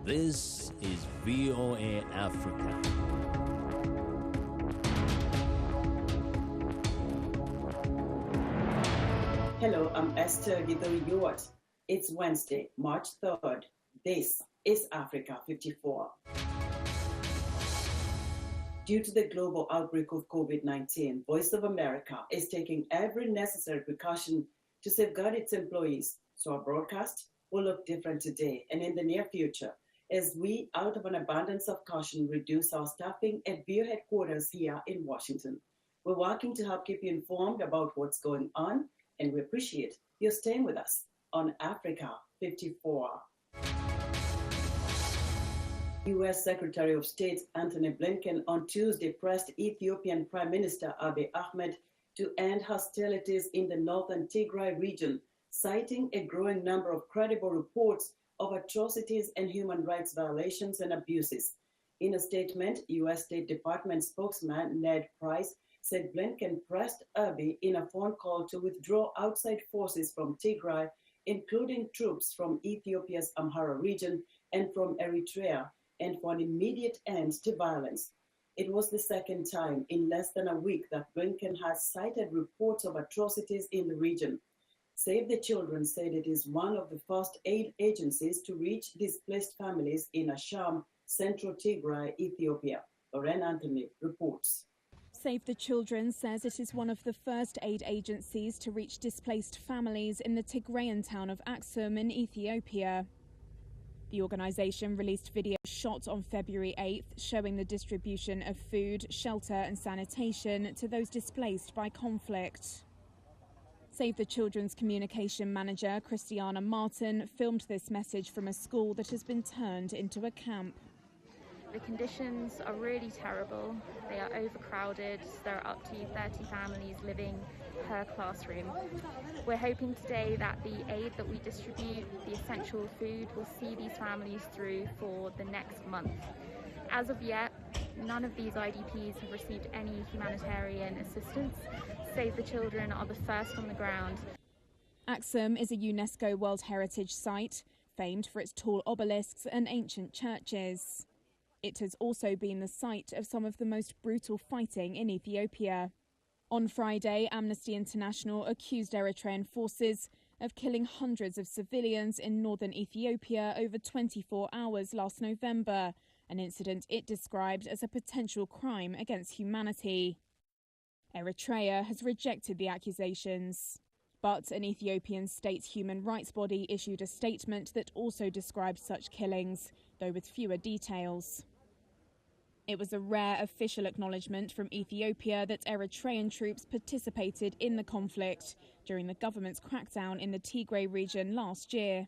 This is VOA Africa. Hello, I'm Esther Githui-Ewart. It's Wednesday, March 3rd. This is Africa 54. Due to the global outbreak of COVID-19, Voice of America is taking every necessary precaution to safeguard its employees, so our broadcast will look different today and in the near future as we, out of an abundance of caution, reduce our staffing at VOA headquarters here in Washington. We're working to help keep you informed about what's going on, and we appreciate you staying with us on Africa 54. U.S. Secretary of State Anthony Blinken on Tuesday pressed Ethiopian Prime Minister Abiy Ahmed to end hostilities in the northern Tigray region, citing a growing number of credible reports of atrocities and human rights violations and abuses. In a statement, U.S. State Department Spokesman Ned Price said Blinken pressed Abiy in a phone call to withdraw outside forces from Tigray, including troops from Ethiopia's Amhara region and from Eritrea, and for an immediate end to violence. It was the second time in less than a week that Blinken has cited reports of atrocities in the region. Save the Children said it is one of the first aid agencies to reach displaced families in Aksum, central Tigray, Ethiopia. Lauren Anthony reports. Save the Children says it is one of the first aid agencies to reach displaced families in the Tigrayan town of Axum in Ethiopia. The organisation released video shot on February 8th showing the distribution of food, shelter and sanitation to those displaced by conflict. Save the Children's communication manager, Christiana Martin, filmed this message from a school that has been turned into a camp. The conditions are really terrible. They are overcrowded. There are up to 30 families living per classroom. We're hoping today that the aid that we distribute, the essential food, will see these families through for the next month. As of yet, none of these IDPs have received any humanitarian assistance. Save the Children are the first on the ground. Axum is a UNESCO World Heritage Site, famed for its tall obelisks and ancient churches. It has also been the site of some of the most brutal fighting in Ethiopia. On Friday, Amnesty International accused Eritrean forces of killing hundreds of civilians in northern Ethiopia over 24 hours last November, an incident it described as a potential crime against humanity. Eritrea has rejected the accusations. But an Ethiopian state human rights body issued a statement that also described such killings, though with fewer details. It was a rare official acknowledgement from Ethiopia that Eritrean troops participated in the conflict during the government's crackdown in the Tigray region last year.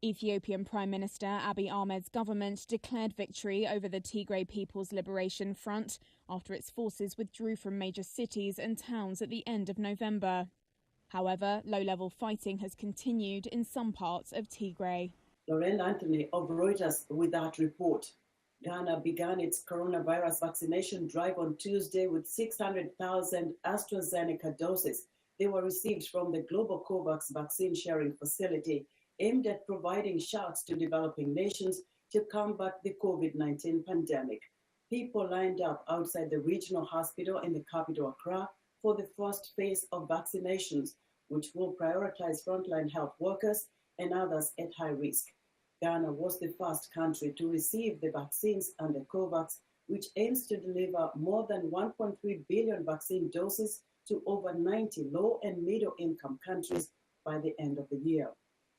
Ethiopian Prime Minister Abiy Ahmed's government declared victory over the Tigray People's Liberation Front after its forces withdrew from major cities and towns at the end of November. However, low-level fighting has continued in some parts of Tigray. Lauren Anthony of Reuters with that report. Ghana began its coronavirus vaccination drive on Tuesday with 600,000 AstraZeneca doses. They were received from the global COVAX vaccine sharing facility aimed at providing shots to developing nations to combat the COVID-19 pandemic. People lined up outside the regional hospital in the capital Accra for the first phase of vaccinations, which will prioritize frontline health workers and others at high risk. Ghana was the first country to receive the vaccines under COVAX, which aims to deliver more than 1.3 billion vaccine doses to over 90 low and middle income countries by the end of the year.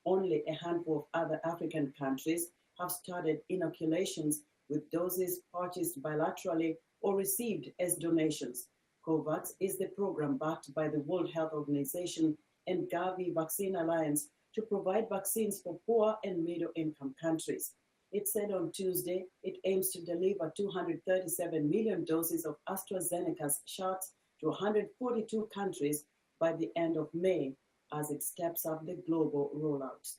Only a handful of other African countries have started inoculations with doses purchased bilaterally or received as donations. COVAX is the program backed by the World Health Organization and Gavi Vaccine Alliance to provide vaccines for poor and middle-income countries. It said on Tuesday it aims to deliver 237 million doses of AstraZeneca's shots to 142 countries by the end of May as it steps up the global rollout.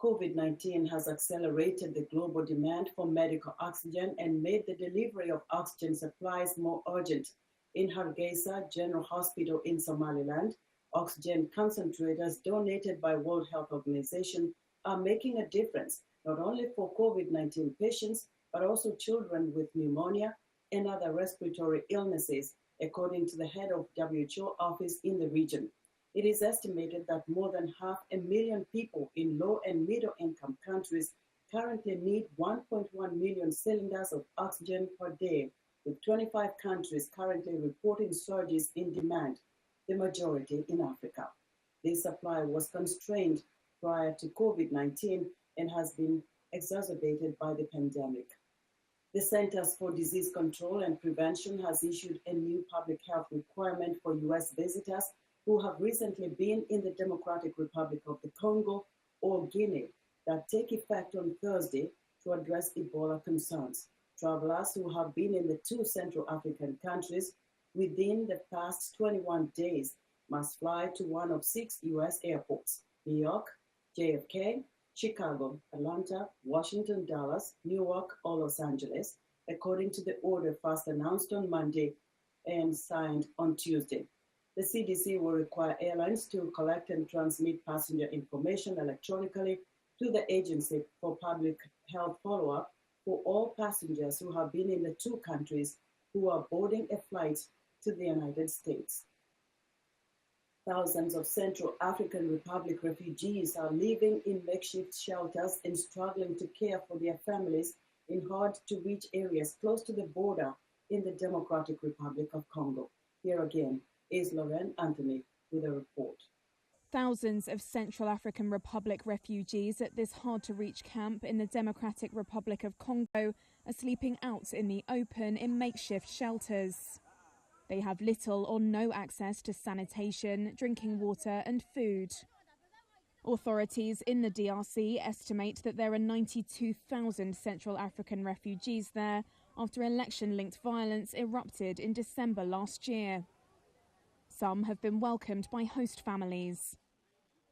COVID-19 has accelerated the global demand for medical oxygen and made the delivery of oxygen supplies more urgent. In Hargeisa General Hospital in Somaliland, oxygen concentrators donated by World Health Organization are making a difference, not only for COVID-19 patients, but also children with pneumonia and other respiratory illnesses, according to the head of WHO office in the region. It is estimated that more than 500,000 people in low and middle income countries currently need 1.1 million cylinders of oxygen per day, with 25 countries currently reporting surges in demand, the majority in Africa. This supply was constrained prior to COVID-19 and has been exacerbated by the pandemic. The Centers for Disease Control and Prevention has issued a new public health requirement for U.S. visitors who have recently been in the Democratic Republic of the Congo or Guinea that take effect on Thursday to address Ebola concerns. Travelers who have been in the two Central African countries within the past 21 days must fly to one of 6 U.S. airports: New York, JFK, Chicago, Atlanta, Washington, Dallas, Newark, or Los Angeles, according to the order first announced on Monday and signed on Tuesday. The CDC will require airlines to collect and transmit passenger information electronically to the Agency for Public Health follow-up for all passengers who have been in the two countries who are boarding a flight to the United States. Thousands of Central African Republic refugees are living in makeshift shelters and struggling to care for their families in hard-to-reach areas close to the border in the Democratic Republic of Congo. Here again is Lauren Anthony with a report. Thousands of Central African Republic refugees at this hard-to-reach camp in the Democratic Republic of Congo are sleeping out in the open in makeshift shelters. They have little or no access to sanitation, drinking water and food. Authorities in the DRC estimate that there are 92,000 Central African refugees there after election-linked violence erupted in December last year. Some have been welcomed by host families.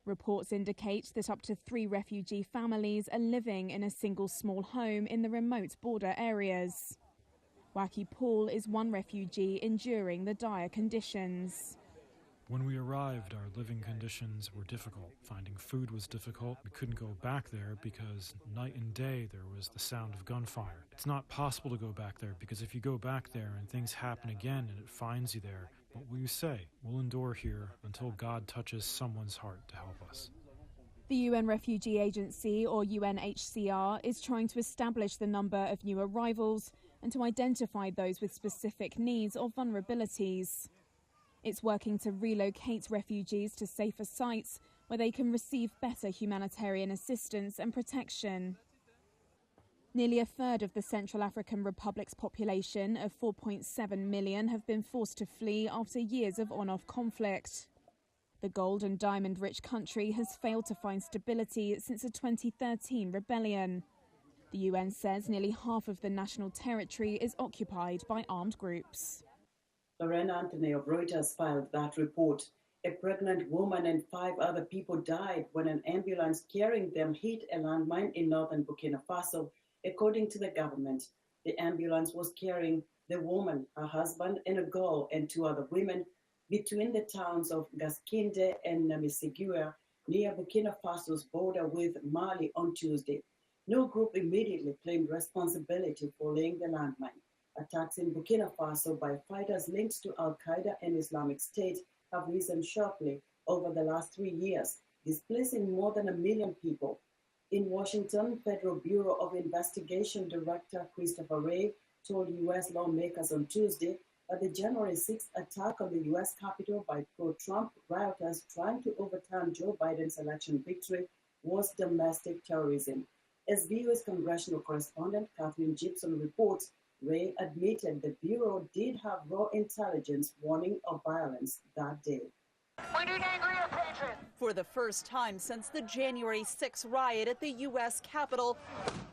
Reports indicate that up to 3 refugee families are living in a single small home in the remote border areas. Waki Paul is one refugee enduring the dire conditions. When we arrived, our living conditions were difficult. Finding food was difficult. We couldn't go back there because night and day there was the sound of gunfire. It's not possible to go back there because if you go back there and things happen again and it finds you there, what will you say? We'll endure here until God touches someone's heart to help us. The UN Refugee Agency, or UNHCR, is trying to establish the number of new arrivals and to identify those with specific needs or vulnerabilities. It's working to relocate refugees to safer sites where they can receive better humanitarian assistance and protection. Nearly a third of the Central African Republic's population of 4.7 million have been forced to flee after years of on-off conflict. The gold and diamond-rich country has failed to find stability since the 2013 rebellion. The UN says nearly half of the national territory is occupied by armed groups. Lauren Anthony of Reuters filed that report. A pregnant woman and 5 other people died when an ambulance carrying them hit a landmine in northern Burkina Faso, according to the government. The ambulance was carrying the woman, her husband, and a girl and 2 other women between the towns of Gaskinde and Namisigua near Burkina Faso's border with Mali on Tuesday. No group immediately claimed responsibility for laying the landmine. Attacks in Burkina Faso by fighters linked to Al-Qaeda and Islamic State have risen sharply over the last 3 years, displacing more than 1 million people. In Washington, Federal Bureau of Investigation Director Christopher Wray told U.S. lawmakers on Tuesday that the January 6th attack on the U.S. Capitol by pro-Trump rioters trying to overturn Joe Biden's election victory was domestic terrorism. As VOA's congressional correspondent Kathleen Gibson reports, Wray admitted the Bureau did have raw intelligence warning of violence that day. We need angrier patriots. For the first time since the January 6th riot at the U.S. Capitol,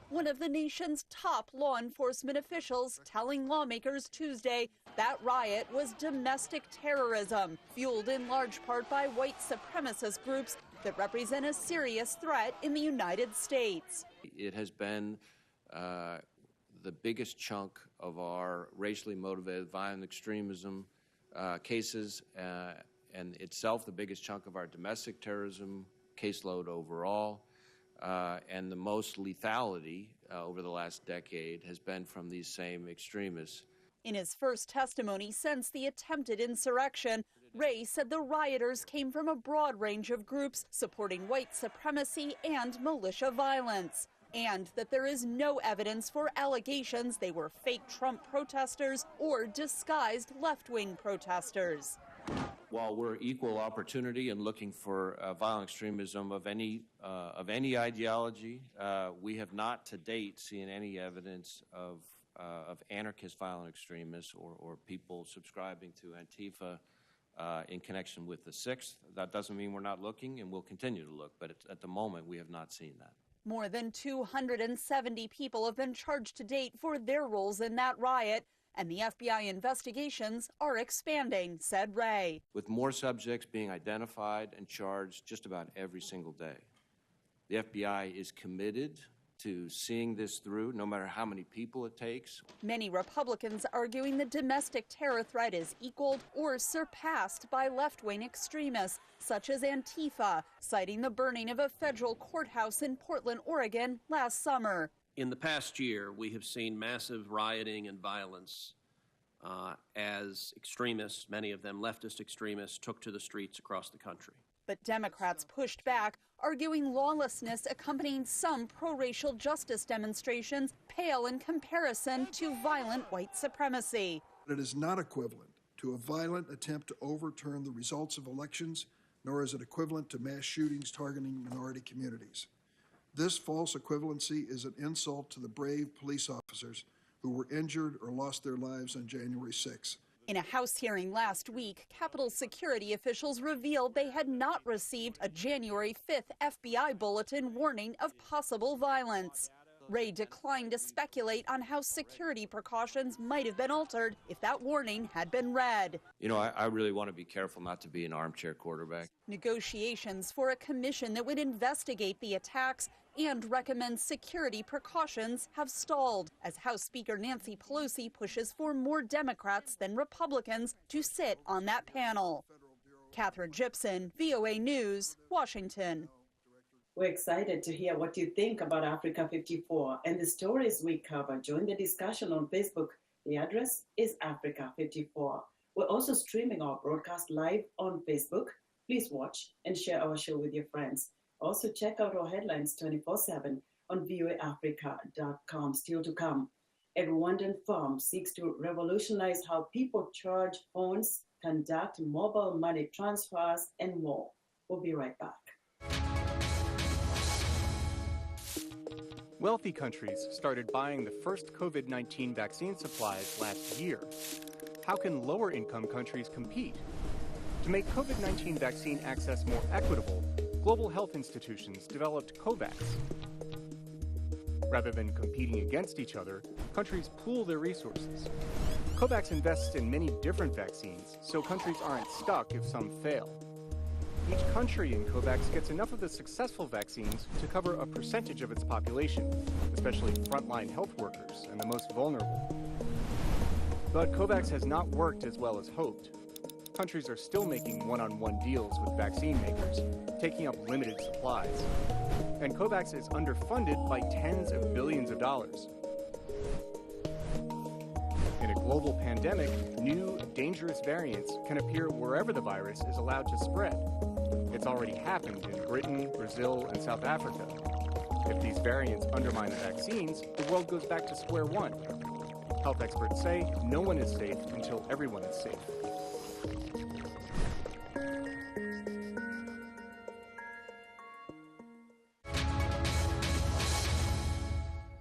one of the nation's top law enforcement officials telling lawmakers Tuesday that riot was domestic terrorism, fueled in large part by white supremacist groups that represent a serious threat in the United States. It has been the biggest chunk of our racially motivated violent extremism cases, and itself the biggest chunk of our domestic terrorism caseload overall. and the most lethality over the last decade has been from these same extremists. In his first testimony since the attempted insurrection, Ray said the rioters came from a broad range of groups supporting white supremacy and militia violence, and that there is no evidence for allegations they were fake Trump protesters or disguised left-wing protesters. While we're equal opportunity and looking for violent extremism of any ideology, we have not to date seen any evidence of anarchist violent extremists or people subscribing to Antifa in connection with the 6th. That doesn't mean we're not looking, and we'll continue to look, but at the moment we have not seen that. More than 270 people have been charged to date for their roles in that riot, and the FBI investigations are expanding, said Ray. With more subjects being identified and charged just about every single day. The FBI is committed to seeing this through, no matter how many people it takes. Many Republicans arguing the domestic terror threat is equaled or surpassed by left-wing extremists, such as Antifa, citing the burning of a federal courthouse in Portland, Oregon last summer. In the past year, we have seen massive rioting and violence as extremists, many of them leftist extremists, took to the streets across the country. But Democrats pushed back, arguing lawlessness accompanying some pro-racial justice demonstrations pale in comparison to violent white supremacy. It is not equivalent to a violent attempt to overturn the results of elections, nor is it equivalent to mass shootings targeting minority communities. This false equivalency is an insult to the brave police officers who were injured or lost their lives on January 6th. In a House hearing last week, Capitol security officials revealed they had not received a January 5th FBI bulletin warning of possible violence. Ray declined to speculate on how security precautions might have been altered if that warning had been read. You know, I really want to be careful not to be an armchair quarterback. Negotiations for a commission that would investigate the attacks and recommend security precautions have stalled as House Speaker Nancy Pelosi pushes for more Democrats than Republicans to sit on that panel. Catherine Gibson, VOA News, Washington. We're excited to hear what you think about Africa 54 and the stories we cover. Join the discussion on Facebook. The address is Africa 54. We're also streaming our broadcast live on Facebook. Please watch and share our show with your friends. Also, check out our headlines 24/7 on voaafrica.com. Still to come, a Rwandan firm seeks to revolutionize how people charge phones, conduct mobile money transfers, and more. We'll be right back. Wealthy countries started buying the first COVID-19 vaccine supplies last year. How can lower-income countries compete? To make COVID-19 vaccine access more equitable, global health institutions developed COVAX. Rather than competing against each other, countries pool their resources. COVAX invests in many different vaccines, so countries aren't stuck if some fail. Each country in COVAX gets enough of the successful vaccines to cover a percentage of its population, especially frontline health workers and the most vulnerable. But COVAX has not worked as well as hoped. Countries are still making one-on-one deals with vaccine makers, taking up limited supplies. And COVAX is underfunded by tens of billions of dollars. In a global pandemic, new, dangerous variants can appear wherever the virus is allowed to spread. It's already happened in Britain, Brazil, and South Africa. If these variants undermine the vaccines, the world goes back to square one. Health experts say no one is safe until everyone is safe.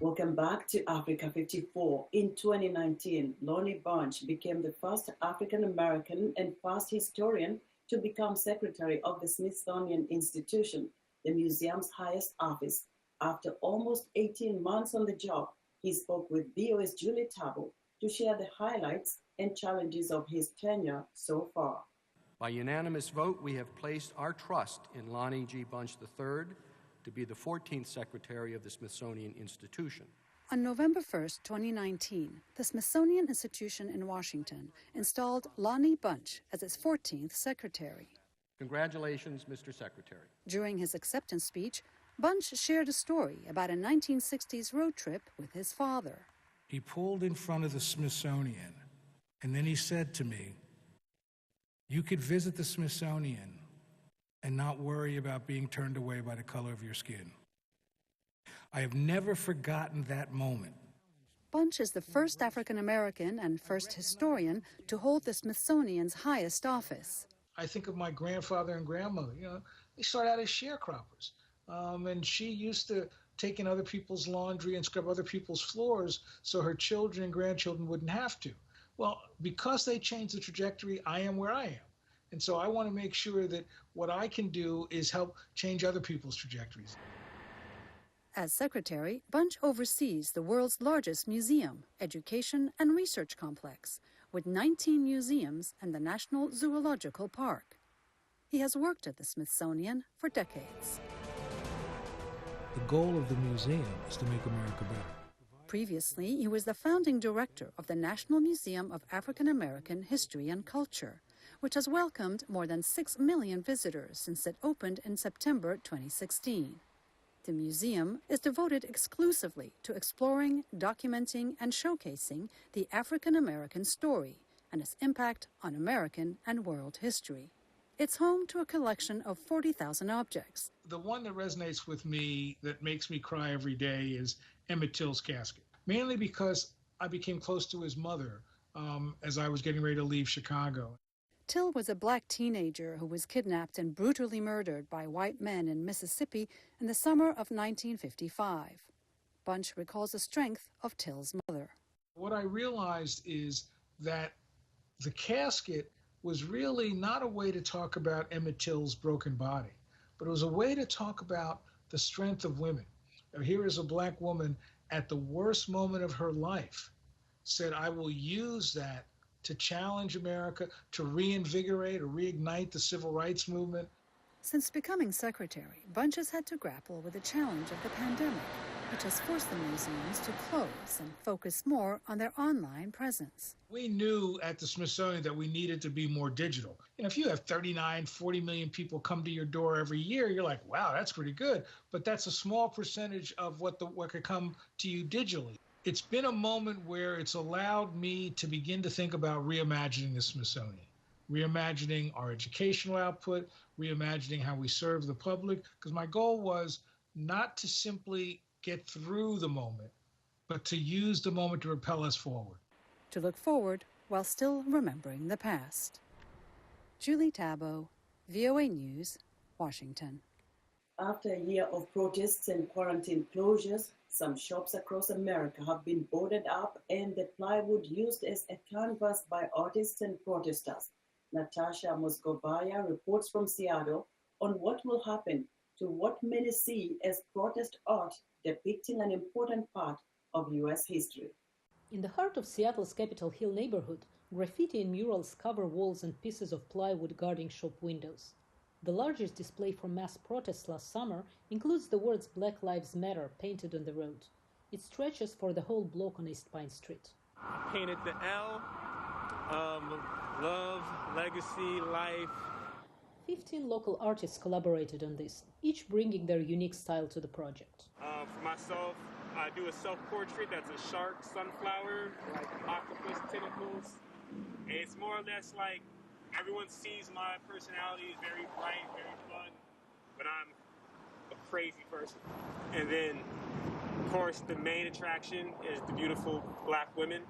Welcome back to Africa 54. In 2019, Lonnie Bunch became the first African-American and first historian to become secretary of the Smithsonian Institution, the museum's highest office. After almost 18 months on the job, he spoke with VOA's Julie Tabo to share the highlights and challenges of his tenure so far. By unanimous vote, we have placed our trust in Lonnie G. Bunch III to be the 14th Secretary of the Smithsonian Institution. On November 1st, 2019, the Smithsonian Institution in Washington installed Lonnie Bunch as its 14th secretary. Congratulations, Mr. Secretary. During his acceptance speech, Bunch shared a story about a 1960s road trip with his father. He pulled in front of the Smithsonian, and then he said to me, "You could visit the Smithsonian and not worry about being turned away by the color of your skin." I have never forgotten that moment. Bunch is the first African American and first historian to hold the Smithsonian's highest office. I think of my grandfather and grandmother. They started out as sharecroppers. And she used to take in other people's laundry and scrub other people's floors so her children and grandchildren wouldn't have to. Well, because they changed the trajectory, I am where I am. And so I want to make sure that what I can do is help change other people's trajectories. As secretary, Bunch oversees the world's largest museum, education, and research complex, with 19 museums and the National Zoological Park. He has worked at the Smithsonian for decades. The goal of the museum is to make America better. Previously, he was the founding director of the National Museum of African American History and Culture, which has welcomed more than 6 million visitors since it opened in September 2016. The museum is devoted exclusively to exploring, documenting, and showcasing the African American story and its impact on American and world history. It's home to a collection of 40,000 objects. The one that resonates with me, that makes me cry every day, is Emmett Till's casket, mainly because I became close to his mother as I was getting ready to leave Chicago. Till was a black teenager who was kidnapped and brutally murdered by white men in Mississippi in the summer of 1955. Bunch recalls the strength of Till's mother. What I realized is that the casket was really not a way to talk about Emmett Till's broken body, but it was a way to talk about the strength of women. Here is a black woman at the worst moment of her life, said, "I will use that to challenge America, to reinvigorate or reignite the civil rights movement." Since becoming secretary, Bunch has had to grapple with the challenge of the pandemic, which has forced the museums to close and focus more on their online presence. We knew at the Smithsonian that we needed to be more digital. If you have 39, 40 million people come to your door every year, you're like, wow, that's pretty good. But that's a small percentage of what could come to you digitally. It's been a moment where it's allowed me to begin to think about reimagining the Smithsonian, reimagining our educational output, reimagining how we serve the public, because my goal was not to simply get through the moment, but to use the moment to propel us forward. To look forward while still remembering the past. Julie Tabo, VOA News, Washington. After a year of protests and quarantine closures, some shops across America have been boarded up and the plywood used as a canvas by artists and protesters. Natasha Moskovaya reports from Seattle on what will happen to what many see as protest art depicting an important part of U.S. history. In the heart of Seattle's Capitol Hill neighborhood, graffiti and murals cover walls and pieces of plywood guarding shop windows. The largest display for mass protests last summer includes the words Black Lives Matter painted on the road. It stretches for the whole block on East Pine Street. I painted the L, love, legacy, life. 15 local artists collaborated on this, each bringing their unique style to the project. For myself, I do a self-portrait that's a shark, sunflower, like octopus tentacles. And it's more or less like everyone sees my personality is very bright, very fun, but I'm a crazy person. And then, of course, the main attraction is the beautiful black women.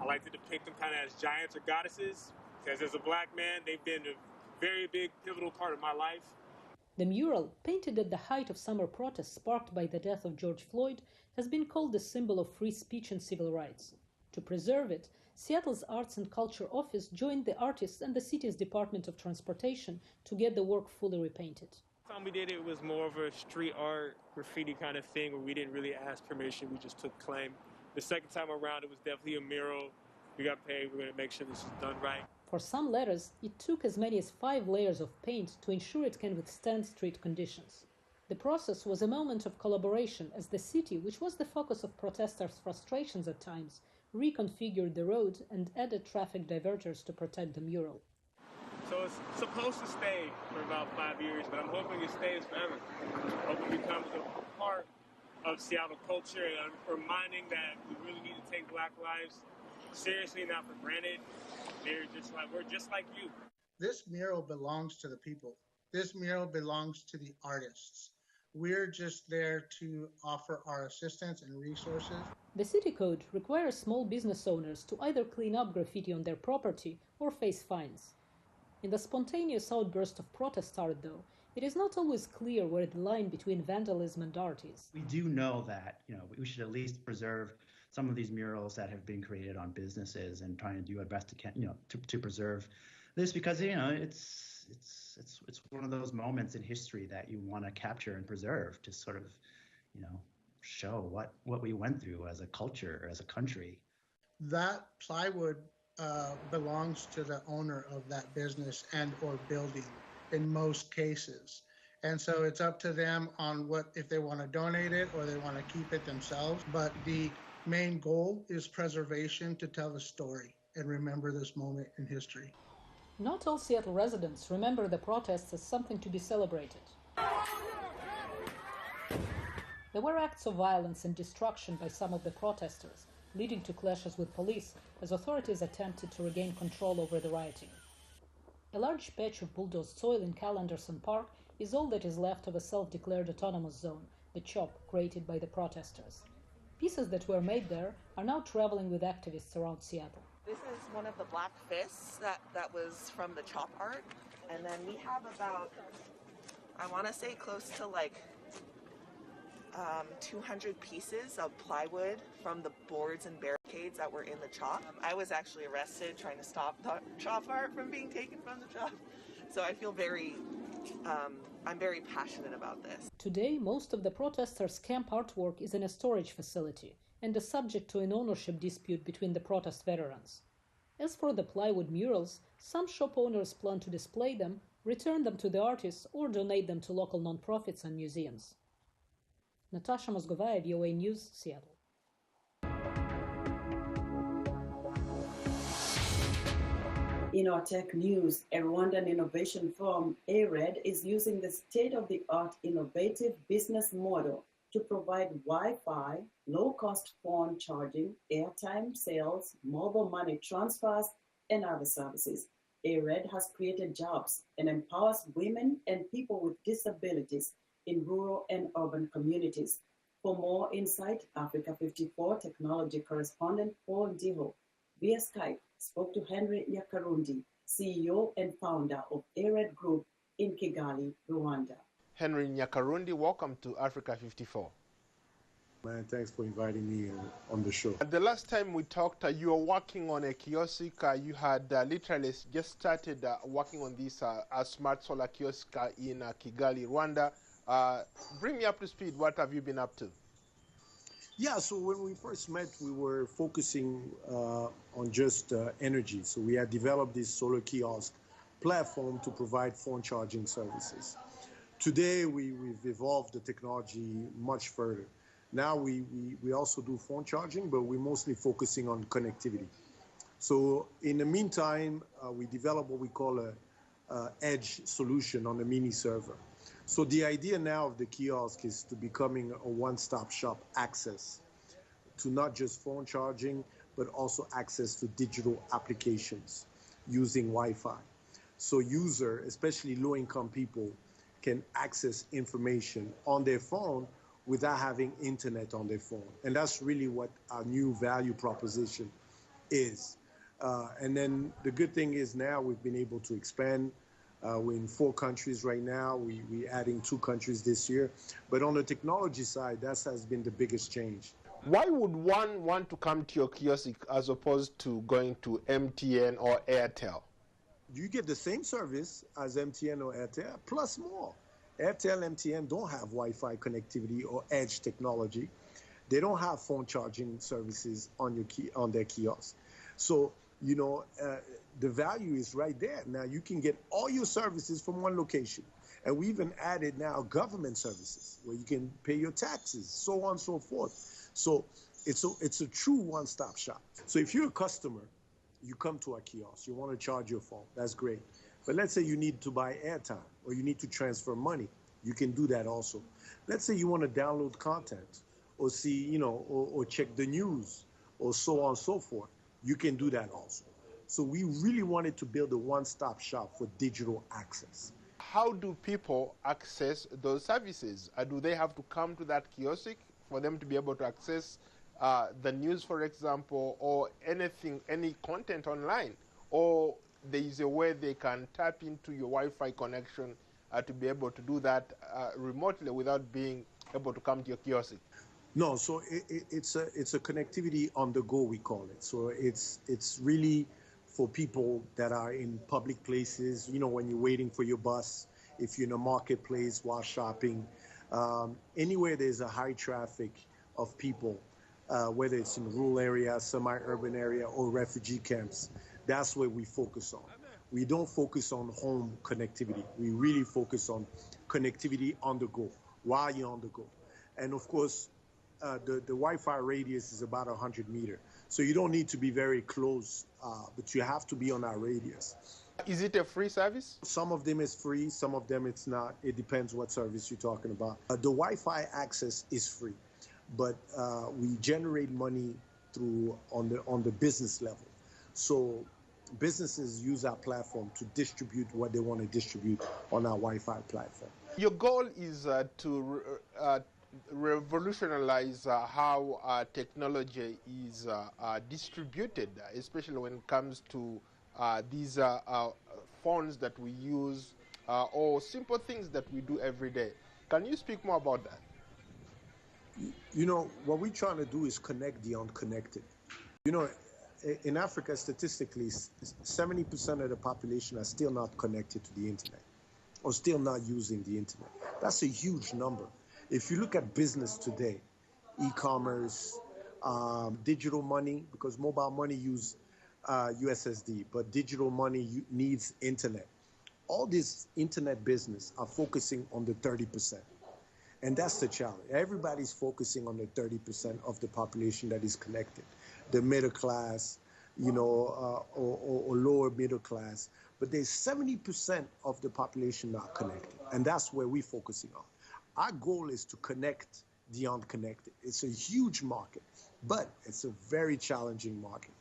I like to depict them kind of as giants or goddesses, because as a black man, they've been a very big, pivotal part of my life. The mural, painted at the height of summer protests sparked by the death of George Floyd, has been called the symbol of free speech and civil rights. To preserve it, Seattle's Arts and Culture Office joined the artists and the city's Department of Transportation to get the work fully repainted. The time we did it was more of a street art, graffiti kind of thing where we didn't really ask permission, we just took claim. The second time around, it was definitely a mural. We got paid, we're going to make sure this is done right. For some letters, it took as many as 5 layers of paint to ensure it can withstand street conditions. The process was a moment of collaboration as the city, which was the focus of protesters' frustrations at times, reconfigured the road and added traffic diverters to protect the mural. So it's supposed to stay for about 5 years, but I'm hoping it stays forever. Hoping it becomes a part of Seattle culture, and reminding that we really need to take Black lives seriously, not for granted. We're just like you. This mural belongs to the people. This mural belongs to the artists. We're just there to offer our assistance and resources. The city code requires small business owners to either clean up graffiti on their property or face fines. In the spontaneous outburst of protest art, though, it is not always clear where the line between vandalism and art is. We do know that, we should at least preserve some of these murals that have been created on businesses, and trying to do our best to preserve this, because it's one of those moments in history that you want to capture and preserve to sort of show what we went through as a culture, as a country. That plywood belongs to the owner of that business and or building in most cases. And so it's up to them on if they want to donate it or they want to keep it themselves. But the main goal is preservation, to tell the story and remember this moment in history. Not all Seattle residents remember the protests as something to be celebrated. There were acts of violence and destruction by some of the protesters, leading to clashes with police as authorities attempted to regain control over the rioting. A large patch of bulldozed soil in Cal Anderson Park is all that is left of a self-declared autonomous zone, the CHOP, created by the protesters. Pieces that were made there are now traveling with activists around Seattle. This is one of the black fists that was from the CHOP art. And then we have about, I want to say close to 200 pieces of plywood from the boards and barricades that were in the CHOP. I was actually arrested trying to stop the CHOP art from being taken from the CHOP. So I feel I'm very passionate about this. Today, most of the protesters' camp artwork is in a storage facility and is subject to an ownership dispute between the protest veterans. As for the plywood murals, some shop owners plan to display them, return them to the artists, or donate them to local nonprofits and museums. Natasha Mozgovaya, VOA News, Seattle. In our tech news, a Rwandan innovation firm, ARED, is using the state-of-the-art innovative business model to provide Wi-Fi, low-cost phone charging, airtime sales, mobile money transfers, and other services. ARED has created jobs and empowers women and people with disabilities in rural and urban communities. For more insight, Africa 54 technology correspondent Paul Diho via Skype spoke to Henry Nyakarundi, CEO and founder of ARED Group in Kigali, Rwanda. Henry Nyakarundi, welcome to Africa 54. Man, thanks for inviting me on the show. The last time we talked, you were working on a kiosk. You had literally just started working on this smart solar kiosk in Kigali, Rwanda. Bring me up to speed. What have you been up to? Yeah, so when we first met, we were focusing on just energy. So we had developed this solar kiosk platform to provide phone charging services. Today, we've evolved the technology much further. Now we also do phone charging, but we're mostly focusing on connectivity. So in the meantime, we developed what we call a edge solution on a mini server. So the idea now of the kiosk is to becoming a one-stop shop access to not just phone charging, but also access to digital applications using Wi-Fi. So user, especially low-income people, can access information on their phone without having internet on their phone. And that's really what our new value proposition is. And then the good thing is now we've been able to expand. We're in 4 countries right now. We're adding 2 countries this year. But on the technology side, that has been the biggest change. Why would one want to come to your kiosk as opposed to going to MTN or Airtel? You get the same service as MTN or Airtel, plus more. Airtel, MTN don't have Wi-Fi connectivity or edge technology. They don't have phone charging services on their kiosk. So, the value is right there. Now you can get all your services from one location. And we even added now government services where you can pay your taxes, so on and so forth. So it's a true one-stop shop. So if you're a customer, you come to our kiosk, you want to charge your phone, that's great. But let's say you need to buy airtime or you need to transfer money. You can do that also. Let's say you want to download content or see, you know, or check the news or so on and so forth. You can do that also. So we really wanted to build a one-stop shop for digital access. How do people access those services? Do they have to come to that kiosk for them to be able to access the news, for example, or anything, any content online? Or there is a way they can tap into your Wi-Fi connection to be able to do that remotely without being able to come to your kiosk? No, so it's a connectivity on the go, we call it. So it's really for people that are in public places, you know, when you're waiting for your bus, if you're in a marketplace while shopping, anywhere there's a high traffic of people, whether it's in rural areas, semi-urban area, or refugee camps, that's where we focus on. We don't focus on home connectivity. We really focus on connectivity on the go, while you're on the go. And of course, the Wi-Fi radius is about 100 meters. So you don't need to be very close, but you have to be on our radius. Is it a free service? Some of them is free, some of them it's not. It depends what service you're talking about. The Wi-Fi access is free, but we generate money through on the business level. So businesses use our platform to distribute what they want to distribute on our Wi-Fi platform. Your goal is to revolutionize how technology is distributed, especially when it comes to these phones that we use or simple things that we do every day. Can you speak more about that? You know, what we're trying to do is connect the unconnected. You know, in Africa, statistically, 70% of the population are still not connected to the internet or still not using the internet. That's a huge number. If you look at business today, e-commerce, digital money, because mobile money use USSD, but digital money needs internet. All this internet business are focusing on the 30%. And that's the challenge. Everybody's focusing on the 30% of the population that is connected. The middle class, you know, or lower middle class. But there's 70% of the population not connected. And that's where we're focusing on. Our goal is to connect the unconnected. It's a huge market, but it's a very challenging market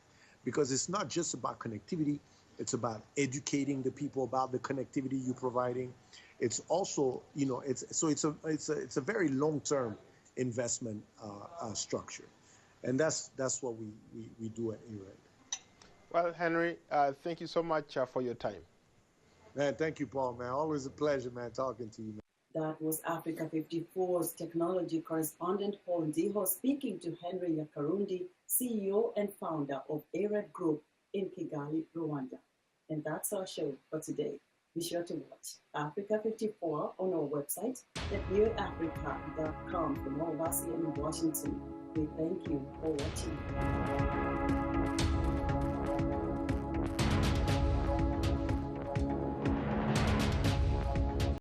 because it's not just about connectivity. It's about educating the people about the connectivity you're providing. It's also, you know, it's a very long-term investment structure, and that's what we do at ARED. Well, Henry, thank you so much for your time. Man, thank you, Paul. Man, always a pleasure, man, talking to you, man. That was Africa 54's technology correspondent Paul Ndiho speaking to Henry Yakarundi, CEO and founder of ARED Group in Kigali, Rwanda. And that's our show for today. Be sure to watch Africa 54 on our website at viewafrica.com. From all of us here in Washington, we thank you for watching.